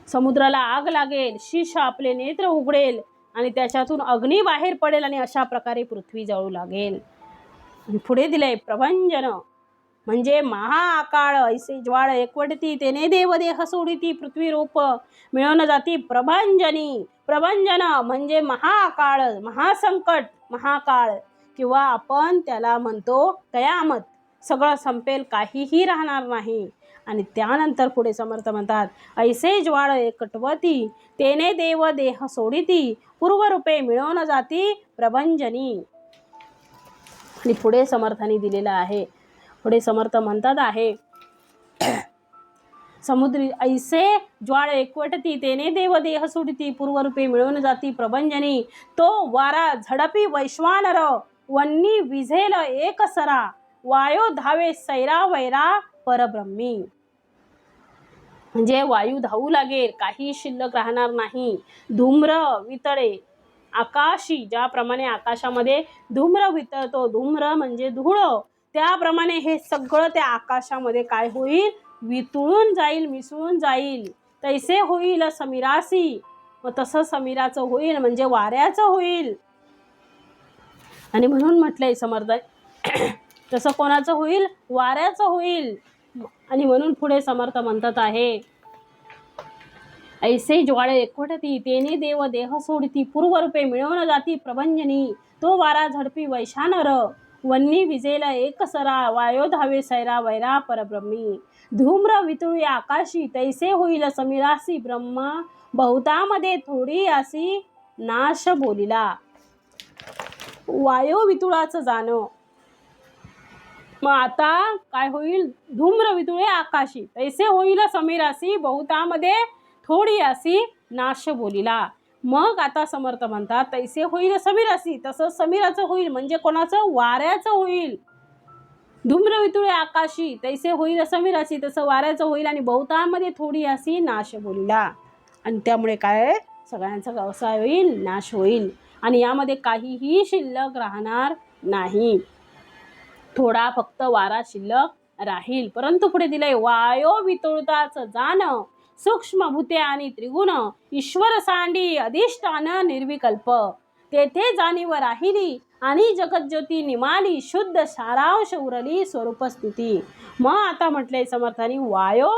समुद्राला आग लागेल, शीश आपले नेत्र उघडेल आणि त्याच्यातून अग्नी बाहेर पडेल आणि अशा प्रकारे पृथ्वी जळू लागेल. पुढे दिले प्रभंजन म्हणजे महाआकाळ. ऐसे ज्वाळ एकवटती तेने देव देह सोडिती पृथ्वी रूप मिळवून जाती प्रभंजनी. प्रभंजन म्हणजे महाकाळ, महासंकट, महाकाळ किंवा आपण त्याला म्हणतो कयामत. सगळं संपेल, काहीही राहणार नाही. आणि त्यानंतर पुढे समर्थ म्हणतात ऐसे ज्वाळ एकवटती तेने देव देह सोडिती पूर्वरूपे मिळवून जाती प्रभंजनी. आणि पुढे समर्थांनी दिलेला आहे. पुढे समर्थ म्हणतात आहे समुद्री ऐसे ज्वाळ एकवटती तेने देव देह सोडिती पूर्वरूपे मिळवून जाती प्रभंजनी. तो वारा झडपी वैश्वानर, वन्नी विझेल एक सरा, वायो धावे सैरा वैरा परब्रह्मी. म्हणजे वायू धावू लागेल, काही शिल्लक राहणार नाही. धूम्र वितळे आकाशी, ज्याप्रमाणे आकाशामध्ये धूम्र वितळतो, धूम्र म्हणजे धूळ, त्याप्रमाणे हे सगळं त्या आकाशामध्ये काय होईल, वितळून जाईल, मिसळून जाईल. तैसे होईल समीरासी. मग तसं समीराचं होईल म्हणजे वाऱ्याचं होईल. आणि म्हणून म्हटलंय समर्थ तसं कोणाचं होईल, वाऱ्याचं होईल. आणि म्हणून पुढे समर्थ म्हणतात आहे ऐसे ज्वाळे एकवटती तेने देव देह सोडिती पूर्वरूपे मिळवून जाती प्रभंजनी. तो वारा झडपी वैशानर, वन्नी विजेल एक सरा, वायो धावे सैरा वैरा परब्रह्मी. धूम्र वितळी आकाशी तैसे होईल समीरासी, ब्रह्मा बहुतामध्ये थोडी असी नाश बोलिला. वायो वितुळाचं जाणं. मग आता काय होईल, धूम्र वितुळे आकाशी तैसे होईल समीरासी, बहुतामध्ये थोडी अशी नाश बोलिला. मग आता समर्थ म्हणतात तैसे होईल समीरासी, तसं समीराचं होईल म्हणजे कोणाचं, वाऱ्याचं होईल. धूम्र वितुळे आकाशी तैसे होईल समीरासी, तसं वाऱ्याचं होईल. आणि बहुतामध्ये थोडी अशी नाश बोलिला. आणि त्यामुळे काय, सगळ्यांचा व्यवसाय होईल, नाश होईल आणि यामध्ये काहीही शिल्लक राहणार नाही. थोडा फक्त वारा शिल्लक राहील. परंतु पुढे दिलंय वायो वितुळताच जाण, सूक्ष्म भूते आणि त्रिगुण, ईश्वर सांडी अधिष्ठान निर्विकल्प, तेथे जाणीव राहिली आणि जगज्योती निमाली, शुद्ध सारांश उरली स्वरूप स्थिती. मग आता म्हटलंय समर्थांनी वायो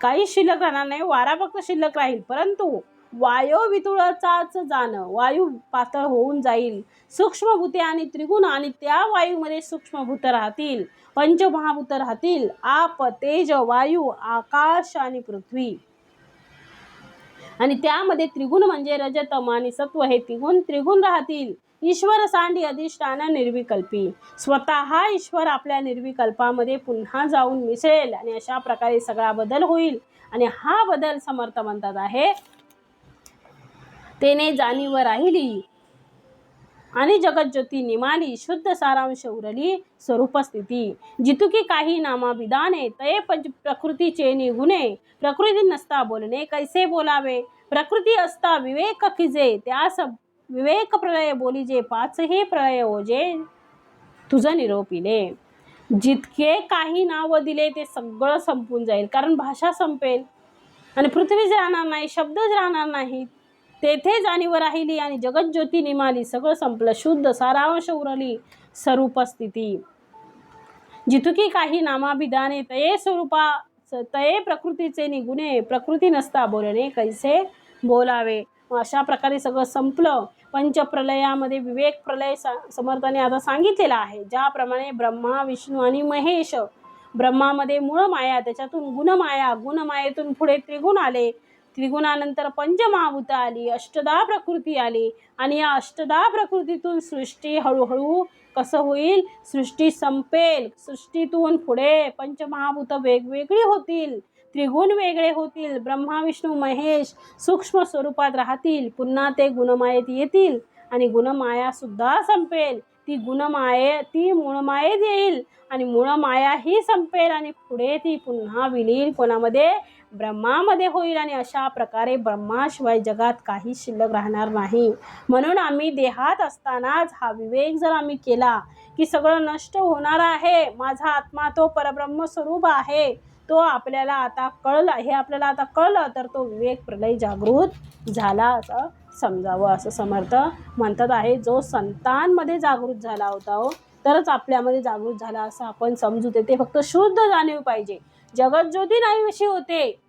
काही शिल्लक राहणार नाही, वारा फक्त शिल्लक राहील. परंतु वायो वितुळाचाच जाणं, वायू पातळ होऊन जाईल. सूक्ष्मभूते आणि त्रिगुण, आणि त्या वायूमध्ये सूक्ष्मभूत राहतील, पंचमहाभूत राहतील, आप तेज वायू आकाश आणि पृथ्वी. आणि त्यामध्ये त्रिगुण म्हणजे रज तम आणि सत्व हे त्रिगुण राहतील. ईश्वर सांडी अधिष्ठान निर्विकल्पी, स्वतः ईश्वर आपल्या निर्विकल्पामध्ये पुन्हा जाऊन मिसळेल आणि अशा प्रकारे सगळा बदल होईल. आणि हा बदल समर्थ म्हणतात आहे तेने जाणीव राहिली आणि जगज्योती निमाली शुद्ध सारांश उरली स्वरूपस्थिती. जितुकी काही नामाभिधाने तये पंच प्रकृतीचे निगुणे प्रकृती नसता बोलणे कैसे बोलावे. प्रकृती असता विवेक खिजे त्यास विवेक प्रलय बोलिजे पाचही प्रलय ओजे तुझ निरोपिले. जितके काही नाव दिले ते सगळं संपून जाईल, कारण भाषा संपेल आणि पृथ्वीच राहणार नाही, शब्दच राहणार नाहीत. तेथे जाणीव राहिली आणि जगज्योती निमाली, सगळं संपलं, शुद्ध सारांश उरली स्वरूपस्थिती. जितुकी काही नामाभिधाने तये स्वरूपा तये प्रकृतीचे निगुणे प्रकृती नसता बोलणे कैसे बोलावे. अशा प्रकारे सगळं संपलं. पंचप्रलयामध्ये विवेक प्रलय समर्थाने आता सांगितलेला आहे. ज्याप्रमाणे ब्रह्मा विष्णू आणि महेश, ब्रह्मामध्ये मूळ माया, त्याच्यातून गुणमाया, गुणमायेतून पुढे त्रिगुण आले, त्रिगुणानंतर पंचमहाभूत आली, अष्टदा प्रकृती आली आणि या अष्टदा प्रकृतीतून सृष्टी हळूहळू कसं होईल, सृष्टी संपेल. सृष्टीतून पुढे पंचमहाभूत वेगवेगळी होतील, त्रिगुण वेगळे होतील, ब्रह्मा विष्णू महेश सूक्ष्म स्वरूपात राहतील, पुन्हा ते गुणमायेत येतील आणि गुणमाया सुद्धा संपेल. ती मूळमायेत येईल आणि मूळमाया ही संपेल आणि पुढे ती पुन्हा विलीन कोणामध्ये, ब्रह्मामध्ये होईल. आणि अशा प्रकारे ब्रह्माशिवाय जगात काही शिल्लक राहणार नाही. म्हणून आम्ही देहात असतानाच हा विवेक जर आम्ही केला की सगळं नष्ट होणार आहे, माझा आत्मा तो परब्रह्म स्वरूप आहे, तो आपल्याला आता कळलं, हे आपल्याला आता कळलं, तर तो विवेक प्रलय जागृत झाला असं समजावं, असं समर्थ म्हणतात आहे. जो संतांमध्ये जागृत झाला होता हो, तरच आपल्यामध्ये जागृत झाला असं आपण समजू. ते फक्त शुद्ध जाणीव पाहिजे. जगज्योती नाहीशी होते,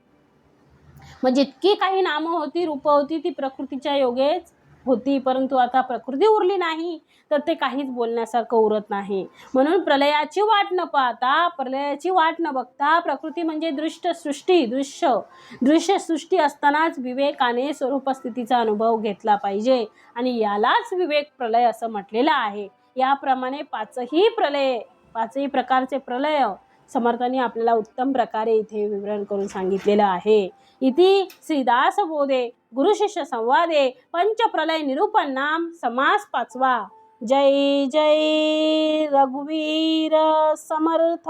मग जितकी काही नामं होती, रूप होती, ती प्रकृतीच्या योगेच होती, परंतु आता प्रकृती उरली नाही, तर ते काहीच बोलण्यासारखं उरत नाही. म्हणून प्रलयाची वाट न पाहता, प्रलयाची वाट न बघता, प्रकृती म्हणजे दृष्ट सृष्टी, दृश्य सृष्टी असतानाच विवेकाने स्वरूपस्थितीचा अनुभव घेतला पाहिजे आणि यालाच विवेक प्रलय असं म्हटलेलं आहे. याप्रमाणे पाचही प्रकारचे प्रलय समर्थांनी आपल्याला उत्तम प्रकारे इथे विवरण करून सांगितलेलं आहे. इति श्रीदास बोधे गुरुशिष्य संवादे पंचप्रलय निरूपण नाम समास 5वा. जय जय रघुवीर समर्थ.